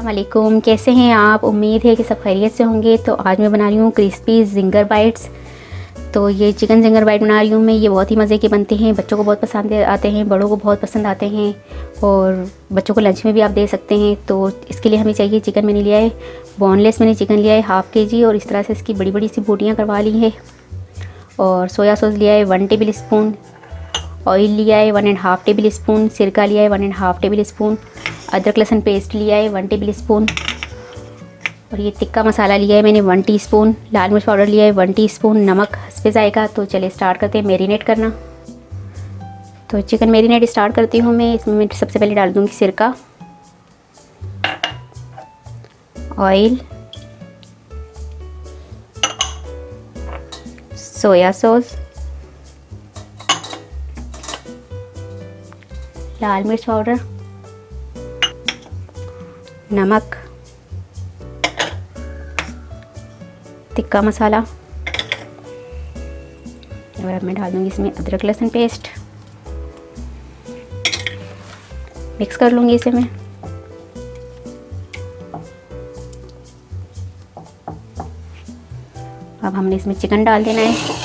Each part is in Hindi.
अस्सलाम वालेकुम, कैसे हैं आप। उम्मीद है कि सब खैरियत से होंगे। तो आज मैं बना रही हूँ क्रिस्पी जिंगर बाइट्स। तो ये चिकन जिंगर बाइट बना रही हूँ मैं। ये बहुत ही मज़े के बनते हैं, बच्चों को बहुत पसंद आते हैं, बड़ों को बहुत पसंद आते हैं और बच्चों को लंच में भी आप दे सकते हैं। तो इसके लिए हमें चाहिए चिकन। मैंने लिया है बोनलेस, मैंने चिकन लिया है हाफ़ kg और इस तरह से इसकी बड़ी बड़ी सी बोटियाँ करवा ली है। और सोया सॉस लिया है 1 टेबल स्पून, ऑयल लिया है 1.5 टेबल स्पून, सिरका लिया है 1.5 टेबल स्पून, अदरक लहसुन पेस्ट लिया है 1 टेबल स्पून और ये टिक्का मसाला लिया है मैंने 1 टीस्पून, लाल मिर्च पाउडर लिया है 1 टीस्पून, नमक हस्बे जायका। तो चलिए स्टार्ट करते हैं मैरिनेट करना। तो चिकन मैरिनेट स्टार्ट करती हूँ मैं। इसमें मैं सबसे पहले डाल दूँगी सिरका, ऑयल, सोया सॉस, लाल मिर्च पाउडर, नमक, टिक्का मसाला और अब मैं डाल दूँगी इसमें अदरक लहसुन पेस्ट। मिक्स कर लूँगी इसे मैं। अब हमने इसमें चिकन डाल देना है।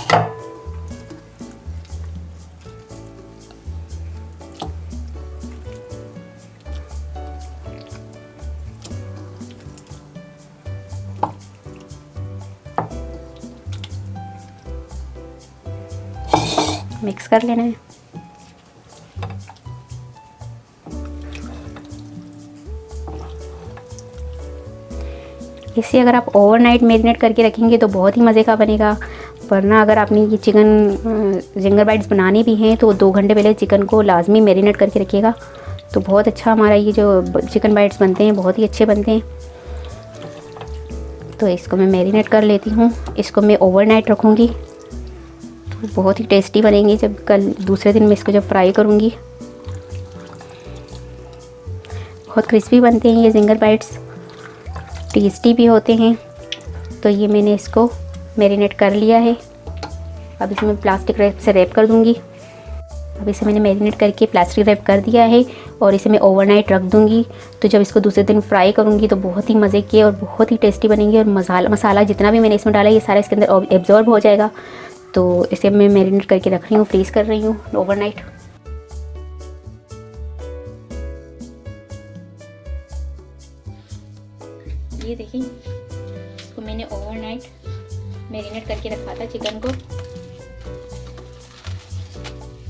मिक्स कर लेना है। इसे अगर आप ओवरनाइट मैरिनेट करके रखेंगे तो बहुत ही मज़े का बनेगा। वरना अगर आपने ये चिकन जिंगर बाइट्स बनाने भी हैं तो 2 घंटे पहले चिकन को लाजमी मैरिनेट करके रखिएगा। तो बहुत अच्छा हमारा ये जो चिकन बाइट्स बनते हैं बहुत ही अच्छे बनते हैं। तो इसको मैं मैरिनेट कर लेती हूँ। इसको मैं ओवरनाइट रखूँगी तो बहुत ही टेस्टी बनेंगे। जब कल दूसरे दिन मैं इसको जब फ्राई करूँगी बहुत क्रिस्पी बनते हैं ये जिंगर बाइट्स, टेस्टी भी होते हैं। तो ये मैंने इसको मैरिनेट कर लिया है। अब इसमें प्लास्टिक रैप से रैप कर दूँगी। अब इसे मैंने मैरिनेट करके प्लास्टिक रैप कर दिया है और इसे मैं ओवरनाइट रख दूँगी। तो जब इसको दूसरे दिन फ्राई करूँगी तो बहुत ही मज़े के और बहुत ही टेस्टी बनेंगे। और मसाला जितना भी मैंने इसमें डाला ये सारा इसके अंदर एब्जॉर्ब हो जाएगा। तो इसे मैं मैरिनेट करके रख रही हूँ, फ्रीज़ कर रही हूँ ओवरनाइट। ये देखिए इसको मैंने ओवरनाइट मैरिनेट करके रखा था चिकन को।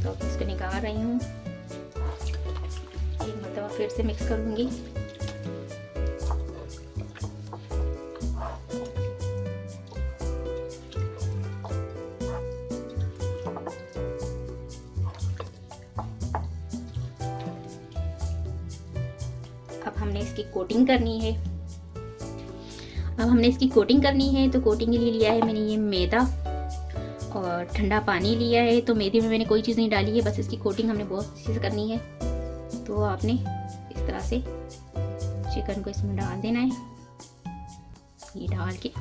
तो इसको निकाल रही हूँ। एक मरतबा फिर से मिक्स कर लूँगी। अब हमने इसकी कोटिंग करनी है। तो कोटिंग के लिए लिया है मैंने ये मैदा और ठंडा पानी लिया है। तो मैदे में मैंने कोई चीज़ नहीं डाली है, बस इसकी कोटिंग हमने बहुत अच्छे से करनी है। तो आपने इस तरह से चिकन को इसमें डाल देना है। ये डाल के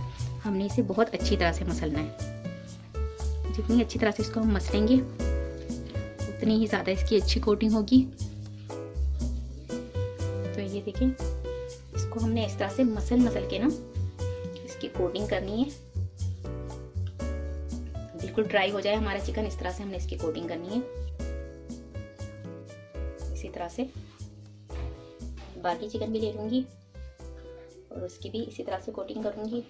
हमने इसे बहुत अच्छी तरह से मसलना है। जितनी अच्छी तरह से इसको हम मसलेंगे उतनी ही ज़्यादा इसकी अच्छी कोटिंग होगी। तो ये देखें, इसको हमने इस तरह से मसल के ना इसकी कोटिंग करनी है। बिल्कुल ड्राई हो जाए हमारा चिकन, इस तरह से हमने इसकी कोटिंग करनी है। इसी तरह से बाकी चिकन भी ले लूँगी और उसकी भी इसी तरह से कोटिंग करूँगी।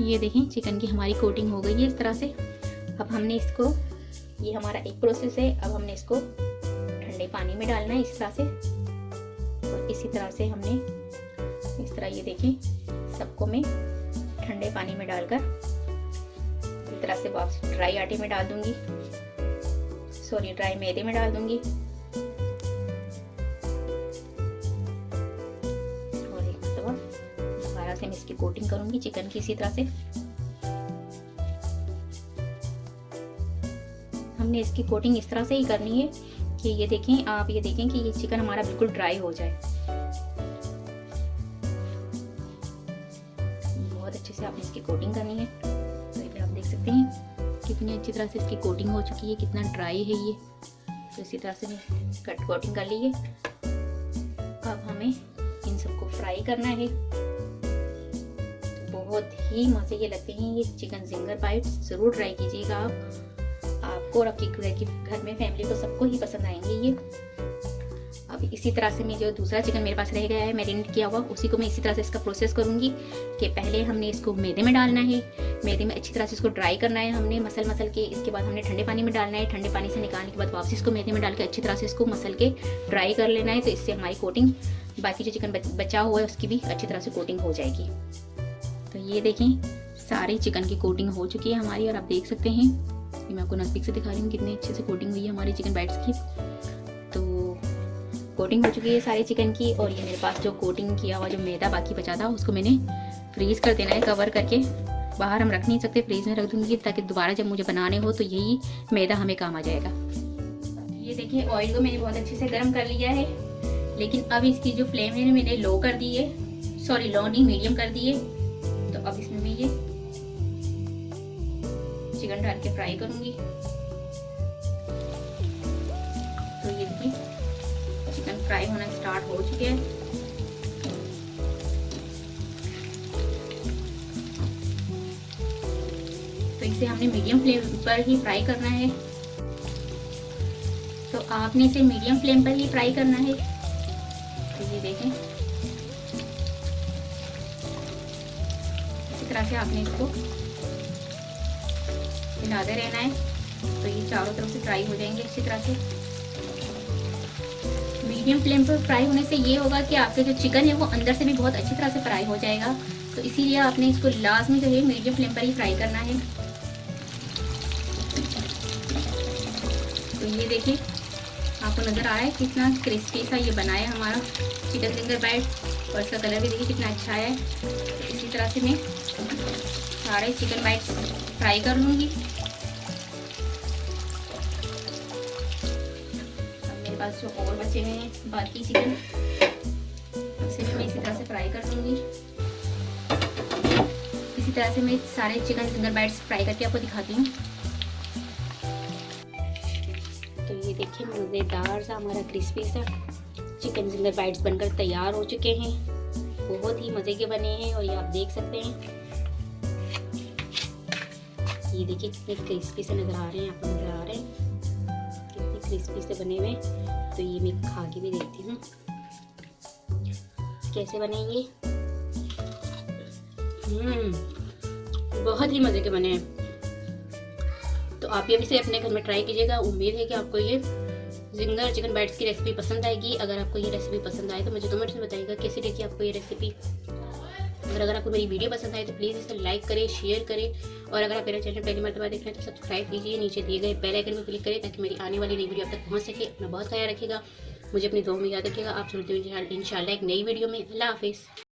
ये देखें चिकन की हमारी कोटिंग हो गई है इस तरह से। अब हमने इसको, ये हमारा एक प्रोसेस है। अब हमने इसको ठंडे पानी में डालना है इस तरह से। और इसी तरह से हमने इस तरह, ये देखें सबको मैं ठंडे पानी में डालकर इस तरह से वापस ड्राई आटे में डाल दूंगी, ड्राई मैदे में डाल दूंगी। और एक दफा दोबारा से मैं इसकी कोटिंग करूंगी चिकन की इसी तरह से। हमने इसकी कोटिंग इस तरह से ही करनी है कि ये देखें, आप ये देखें कि ये चिकन हमारा बिल्कुल ड्राई हो जाए। बहुत अच्छे से आपने इसकी कोटिंग करनी है। तो ये आप देख सकते हैं कितनी अच्छी तरह से इसकी कोटिंग हो चुकी है, कितना ड्राई है ये। तो इसी तरह से कट कोटिंग कर लीजिए। अब हमें इन सबको फ्राई करना है। बहुत ही मज़े के लगते हैं ये चिकन जिंगर बाइट्स, ज़रूर ट्राई कीजिएगा आपको और आपके घर में फैमिली को सबको ही पसंद आएंगे ये। अब इसी तरह से मैं जो दूसरा चिकन मेरे पास रह गया है मैरिनेट किया हुआ, उसी को मैं इसी तरह से इसका प्रोसेस करूँगी कि पहले हमने इसको मैदे में डालना है, मैदे में अच्छी तरह से इसको ड्राई करना है हमने मसल के। इसके बाद हमने ठंडे पानी में डालना है, ठंडे पानी से निकालने के बाद वापस इसको मैदे में डाल के अच्छी तरह से इसको मसल के ड्राई कर लेना है। तो इससे हमारी कोटिंग, बाकी जो चिकन बचा हुआ है उसकी भी अच्छी तरह से कोटिंग हो जाएगी। तो ये देखें सारे चिकन की कोटिंग हो चुकी है हमारी, और आप देख सकते हैं, ये मैं आपको नज़दीक से दिखा रही हूँ कितने अच्छे से कोटिंग हुई है हमारी चिकन बाइट्स की। तो कोटिंग हो चुकी है सारे चिकन की, और ये मेरे पास जो कोटिंग किया हुआ जो मैदा बाकी बचा था उसको मैंने फ्रीज़ कर देना है कवर करके। बाहर हम रख नहीं सकते, फ्रीज में रख दूँगी ताकि दोबारा जब मुझे बनाने हो तो यही मैदा हमें काम आ जाएगा। ये देखिए ऑयल को मैंने बहुत अच्छे से गर्म कर लिया है, लेकिन अब इसकी जो फ्लेम है मैंने लो कर दी है, सॉरी लो नहीं मीडियम कर दी है। तो अब इसमें मैं ये चिकन डाल के फ्राई करूंगी। तो ये देखिए चिकन फ्राई होना स्टार्ट हो चुके हैं। तो इसे हमने मीडियम फ्लेम पर ही फ्राई करना है। तो आपने इसे मीडियम फ्लेम पर ही फ्राई करना है। तो ये देखें इसी तरह से आपने इसको हिलाते रहना है। तो ये चारों तरफ से फ्राई हो जाएंगे अच्छी तरह से। मीडियम फ्लेम पर फ्राई होने से ये होगा कि आपके जो चिकन है वो अंदर से भी बहुत अच्छी तरह से फ्राई हो जाएगा। तो इसीलिए आपने इसको लास्ट में जो है मीडियम फ्लेम पर ही फ्राई करना है। तो ये देखिए आपको नज़र आ रहा है कितना क्रिस्पी सा ये बना है हमारा चिकन जिंगर बाइट, और इसका कलर भी देखिए कितना अच्छा है। तो इसी तरह से मैं सारे चिकन बाइट्स फ्राई कर लूँगी। अब मेरे पास जो और बचे हुए हैं बाकी चिकन, उसे भी मैं इसी तरह से फ्राई कर लूँगी। इसी तरह से मैं सारे चिकन जिंगर बाइट्स फ्राई करके आपको दिखाती हूँ। तो ये देखिए मज़ेदार सा हमारा क्रिस्पी सा चिकन जिंगर बाइट्स बनकर तैयार हो चुके हैं। बहुत ही मज़े के बने हैं, और ये आप देख सकते हैं। ये देखिए कितने क्रिस्पी से नज़र आ रहे हैं, आपको नज़र आ रहे हैं कितने क्रिस्पी से बने हुए। तो ये मैं खा के भी देखती हूँ कैसे बने ये। बहुत ही मज़े के बने हैं। तो आप ये भी से अपने घर में ट्राई कीजिएगा। उम्मीद है कि आपको ये जिंगर चिकन बाइट्स की रेसिपी पसंद आएगी। अगर आपको ये रेसिपी पसंद आए तो मुझे कमेंट्स में बताइएगा कैसी लगी आपको ये रेसिपी। अगर आपको मेरी वीडियो पसंद आए तो प्लीज़ इसे लाइक करें, शेयर करें, और अगर आप मेरा चैनल पहली मर्तबा देख रहे हैं तो सब्सक्राइब कीजिए। नीचे दिए गए बेल आइकन पर क्लिक करें ताकि मेरी आने वाली नई वीडियो आप तक पहुँच सके। अपना बहुत ख्याल रखिएगा, मुझे अपनी दुआ में याद रखिएगा। आप सुनते हुए इंशाल्लाह एक नई वीडियो में। अल्लाह हाफिज़।